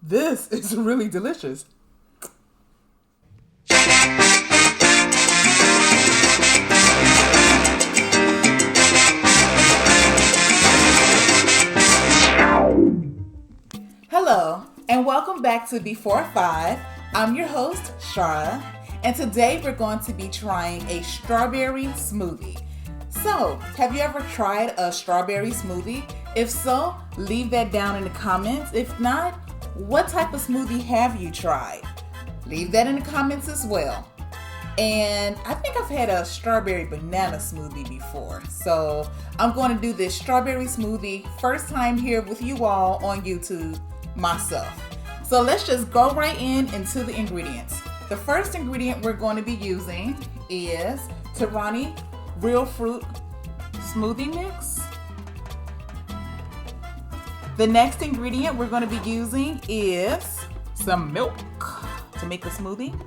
This is really delicious. Hello, and welcome back to Before 5. I'm your host, Shara, and today we're going to be trying a strawberry smoothie. So, have you ever tried a strawberry smoothie? If so, leave that down in the comments. If not, what type of smoothie have you tried? Leave that in the comments as well. And I think I've had a strawberry banana smoothie before. So I'm going to do this strawberry smoothie first time here with you all on YouTube myself. So let's just go right into the ingredients. The first ingredient we're going to be using is Torani real fruit smoothie mix. The next ingredient we're going to be using is some milk to make a smoothie.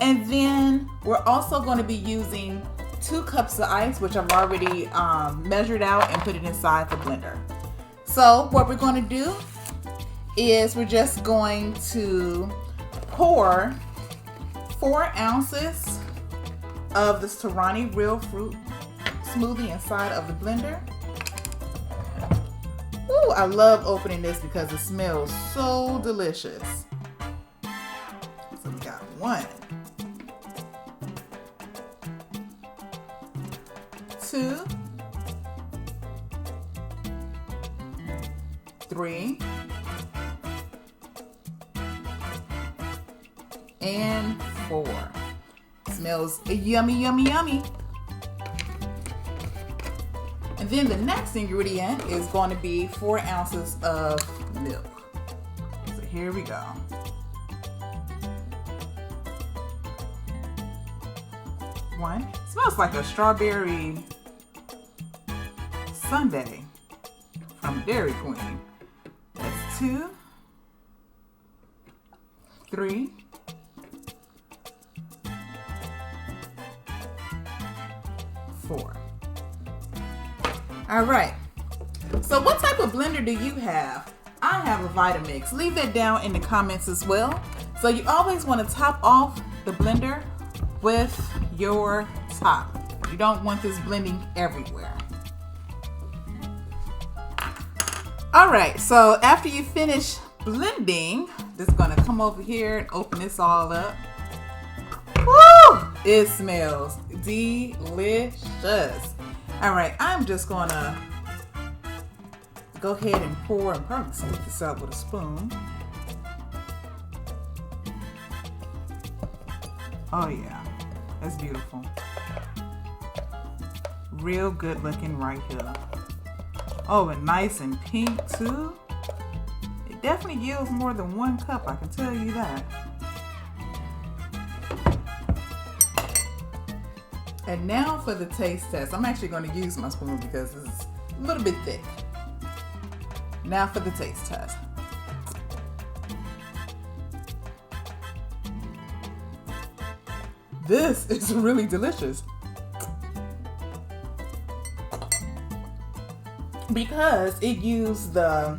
And then we're also going to be using 2 cups of ice, which I've already measured out and put it inside the blender. So what we're going to do is we're just going to pour 4 ounces of this Torani real fruit smoothie inside of the blender. Ooh, I love opening this because it smells so delicious. So we got 1, 2, 3, and 4. Smells yummy, yummy, yummy. And then the next ingredient is going to be 4 ounces of milk. So here we go. One. Smells like a strawberry sundae from Dairy Queen. That's 2, 3, 4. All right. So what type of blender do you have? I have a Vitamix. Leave that down in the comments as well. So you always want to top off the blender with your top. You don't want this blending everywhere. All right, so after you finish blending, just gonna come over here and open this all up. Woo! It smells delicious. All right, I'm just gonna go ahead and pour and probably scoop this out with a spoon. Oh yeah, that's beautiful. Real good looking right here. Oh, and nice and pink too. It definitely yields more than 1 cup, I can tell you that. And now for the taste test. I'm actually going to use my spoon because it's a little bit thick. Now for the taste test. This is really delicious. Because it used the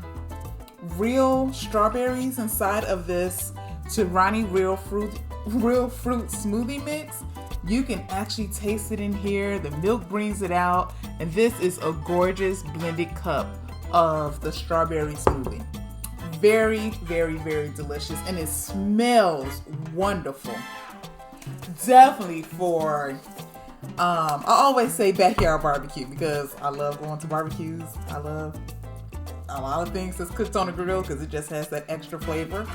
real strawberries inside of this Torani real fruit smoothie mix. You can actually taste it in here. The milk brings it out. And this is a gorgeous blended cup of the strawberry smoothie. Very, very, very delicious. And it smells wonderful. Definitely for, I always say backyard barbecue because I love going to barbecues. I love a lot of things that's cooked on the grill because it just has that extra flavor.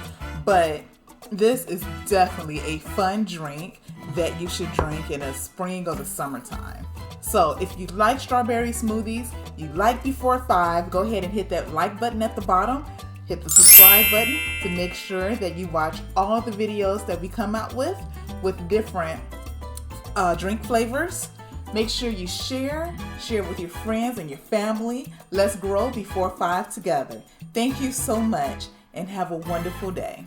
But this is definitely a fun drink that you should drink in the spring or the summertime. So if you like strawberry smoothies, you like Before 5, go ahead and hit that like button at the bottom. Hit the subscribe button to make sure that you watch all the videos that we come out with different drink flavors. Make sure you share with your friends and your family. Let's grow Before 5 together. Thank you so much and have a wonderful day.